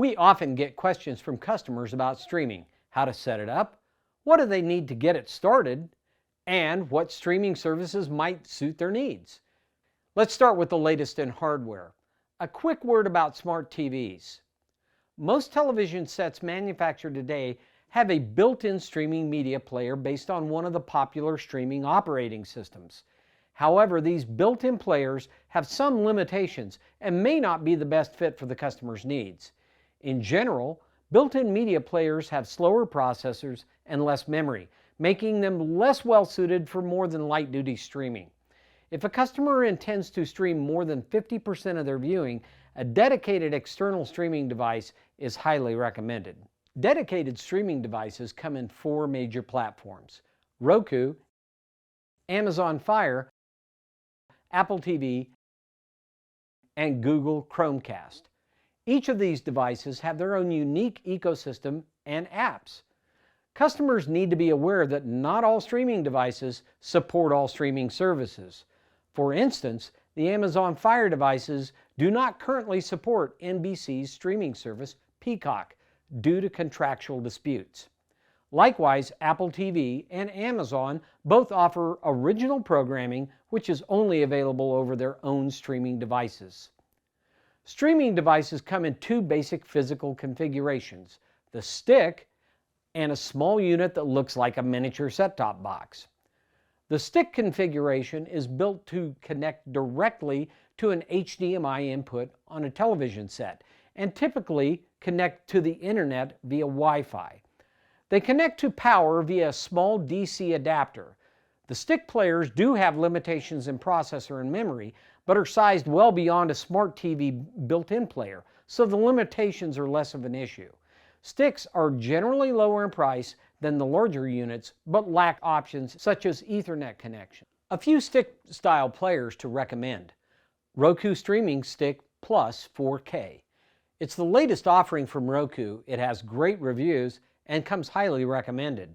We often get questions from customers about streaming, how to set it up, what do they need to get it started, and what streaming services might suit their needs. Let's start with the latest in hardware. A quick word about smart TVs. Most television sets manufactured today have a built-in streaming media player based on one of the popular streaming operating systems. However, these built-in players have some limitations and may not be the best fit for the customer's needs. In general, built-in media players have slower processors and less memory, making them less well-suited for more than light-duty streaming. If a customer intends to stream more than 50% of their viewing, a dedicated external streaming device is highly recommended. Dedicated streaming devices come in 4 major platforms: Roku, Amazon Fire, Apple TV, and Google Chromecast. Each of these devices have their own unique ecosystem and apps. Customers need to be aware that not all streaming devices support all streaming services. For instance, the Amazon Fire devices do not currently support NBC's streaming service, Peacock, due to contractual disputes. Likewise, Apple TV and Amazon both offer original programming which is only available over their own streaming devices. Streaming devices come in 2 basic physical configurations: the stick and a small unit that looks like a miniature set-top box. The stick configuration is built to connect directly to an HDMI input on a television set and typically connect to the internet via Wi-Fi. They connect to power via a small DC adapter. The stick players do have limitations in processor and memory, but are sized well beyond a smart TV built-in player, so the limitations are less of an issue. Sticks are generally lower in price than the larger units, but lack options such as Ethernet connection. A few stick-style players to recommend: Roku Streaming Stick Plus 4K. It's the latest offering from Roku. It has great reviews and comes highly recommended.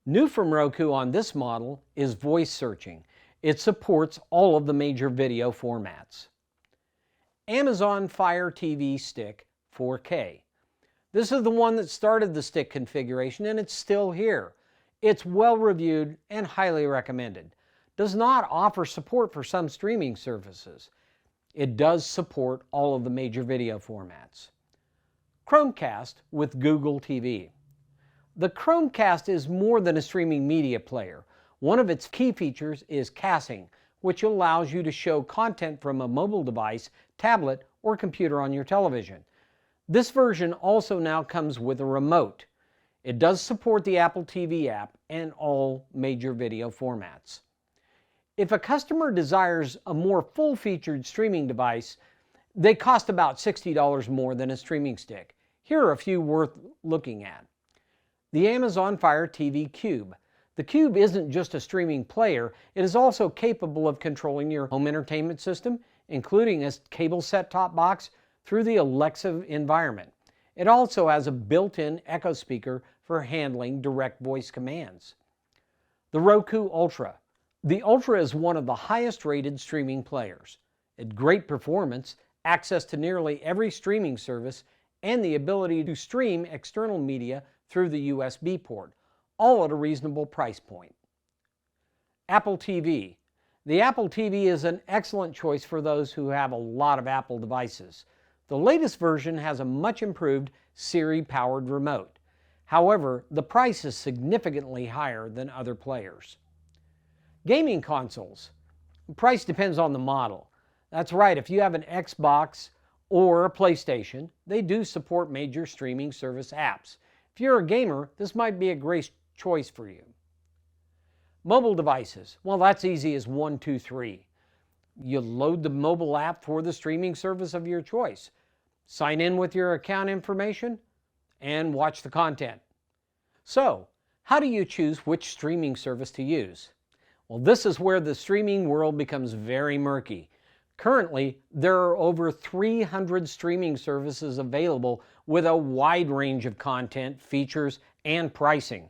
New from Roku on this model is voice searching. It supports all of the major video formats. Amazon Fire TV Stick 4K. This is the one that started the stick configuration, and it's still here. It's well reviewed and highly recommended. Does not offer support for some streaming services. It does support all of the major video formats. Chromecast with Google TV. The Chromecast is more than a streaming media player. One of its key features is casting, which allows you to show content from a mobile device, tablet, or computer on your television. This version also now comes with a remote. It does support the Apple TV app and all major video formats. If a customer desires a more full-featured streaming device, they cost about $60 more than a streaming stick. Here are a few worth looking at. The Amazon Fire TV Cube. The Cube isn't just a streaming player, it is also capable of controlling your home entertainment system, including a cable set-top box, through the Alexa environment. It also has a built-in Echo speaker for handling direct voice commands. The Roku Ultra. The Ultra is one of the highest rated streaming players. It great performance, access to nearly every streaming service, and the ability to stream external media through the USB port, all at a reasonable price point. Apple TV. The Apple TV is an excellent choice for those who have a lot of Apple devices. The latest version has a much improved Siri-powered remote. However, the price is significantly higher than other players. Gaming consoles. The price depends on the model. That's right, if you have an Xbox or a PlayStation, they do support major streaming service apps. If you're a gamer, this might be a great choice for you. Mobile devices. Well, that's easy as 1, 2, 3. You load the mobile app for the streaming service of your choice. Sign in with your account information and watch the content. So, how do you choose which streaming service to use? Well, this is where the streaming world becomes very murky. Currently, there are over 300 streaming services available with a wide range of content, features, and pricing.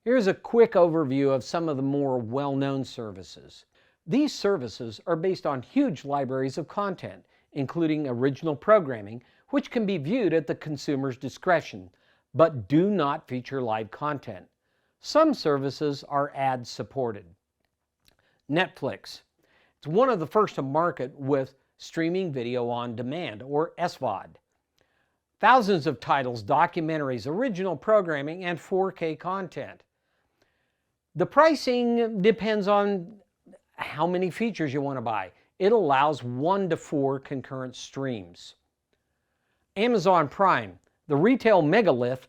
Here's a quick overview of some of the more well-known services. These services are based on huge libraries of content, including original programming, which can be viewed at the consumer's discretion, but do not feature live content. Some services are ad-supported. Netflix. It's one of the first to market with streaming video on demand, or SVOD. Thousands of titles, documentaries, original programming, and 4K content. The pricing depends on how many features you want to buy. It allows 1 to 4 concurrent streams. Amazon Prime. The retail megalith,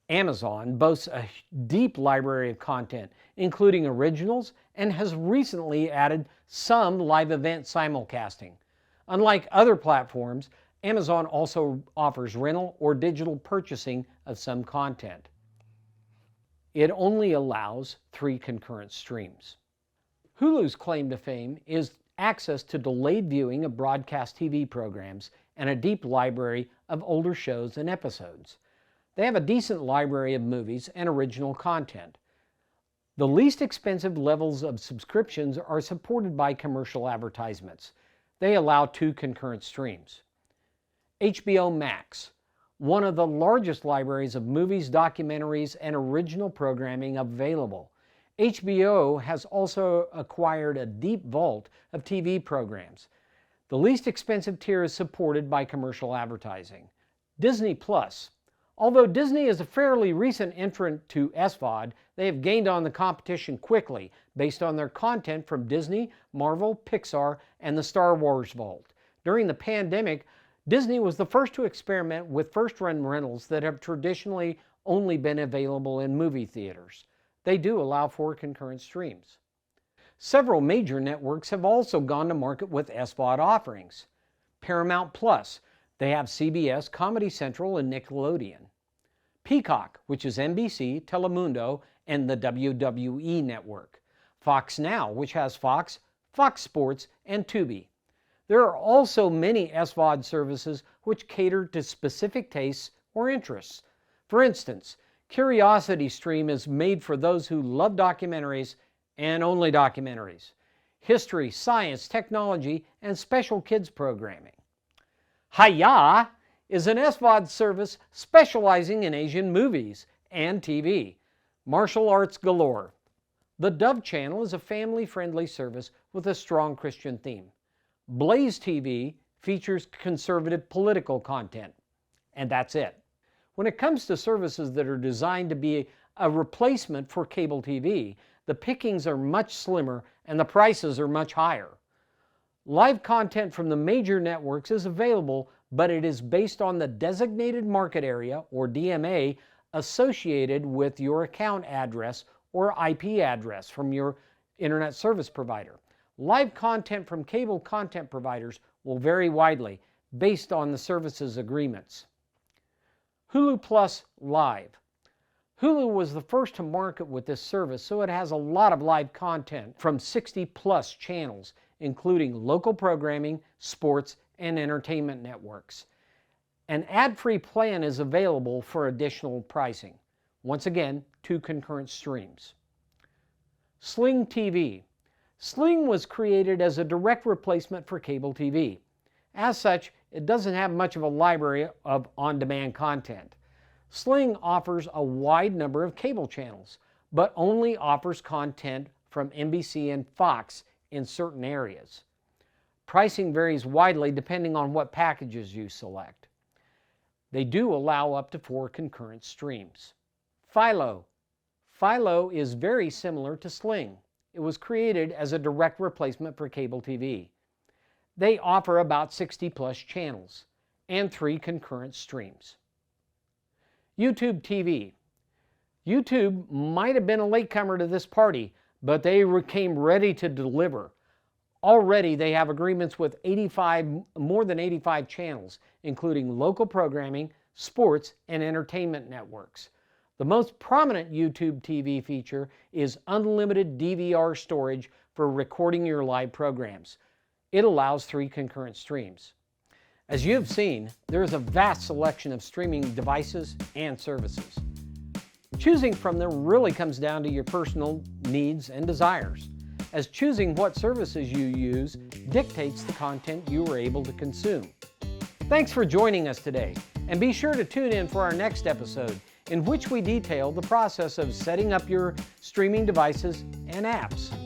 Amazon, boasts a deep library of content, including originals, and has recently added some live event simulcasting. Unlike other platforms, Amazon also offers rental or digital purchasing of some content. It only allows 3 concurrent streams. Hulu's claim to fame is access to delayed viewing of broadcast TV programs and a deep library of older shows and episodes. They have a decent library of movies and original content. The least expensive levels of subscriptions are supported by commercial advertisements. They allow 2 concurrent streams. HBO Max, one of the largest libraries of movies, documentaries, and original programming available. HBO has also acquired a deep vault of TV programs. The least expensive tier is supported by commercial advertising. Disney Plus. Although Disney is a fairly recent entrant to SVOD, they have gained on the competition quickly based on their content from Disney, Marvel, Pixar, and the Star Wars Vault. During the pandemic, Disney was the first to experiment with first-run rentals that have traditionally only been available in movie theaters. They do allow 4 concurrent streams. Several major networks have also gone to market with SVOD offerings. Paramount Plus, they have CBS, Comedy Central, and Nickelodeon. Peacock, which is NBC, Telemundo, and the WWE Network. Fox Now, which has Fox, Fox Sports, and Tubi. There are also many SVOD services which cater to specific tastes or interests. For instance, Curiosity Stream is made for those who love documentaries and only documentaries, history, science, technology, and special kids programming. Hiya is an SVOD service specializing in Asian movies and TV. Martial arts galore. The Dove Channel is a family-friendly service with a strong Christian theme. Blaze TV features conservative political content. And that's it. When it comes to services that are designed to be a replacement for cable TV, the pickings are much slimmer and the prices are much higher. Live content from the major networks is available, but it is based on the designated market area, or DMA, associated with your account address or IP address from your internet service provider. Live content from cable content providers will vary widely based on the services agreements. Hulu Plus Live. Hulu was the first to market with this service, so it has a lot of live content from 60 plus channels, including local programming, sports, and entertainment networks. An ad-free plan is available for additional pricing. Once again, 2 concurrent streams. Sling TV. Sling was created as a direct replacement for cable TV. As such, it doesn't have much of a library of on-demand content. Sling offers a wide number of cable channels, but only offers content from NBC and Fox in certain areas. Pricing varies widely depending on what packages you select. They do allow up to 4 concurrent streams. Philo. Philo is very similar to Sling. It was created as a direct replacement for cable TV. They offer about 60 plus channels and 3 concurrent streams. YouTube TV. YouTube might have been a latecomer to this party, but they came ready to deliver. Already they have agreements with more than 85 channels, including local programming, sports, and entertainment networks. The most prominent YouTube TV feature is unlimited DVR storage for recording your live programs. It allows 3 concurrent streams. As you have seen, there is a vast selection of streaming devices and services. Choosing from them really comes down to your personal needs and desires. as choosing what services you use dictates the content you are able to consume. Thanks for joining us today, and be sure to tune in for our next episode, in which we detail the process of setting up your streaming devices and apps.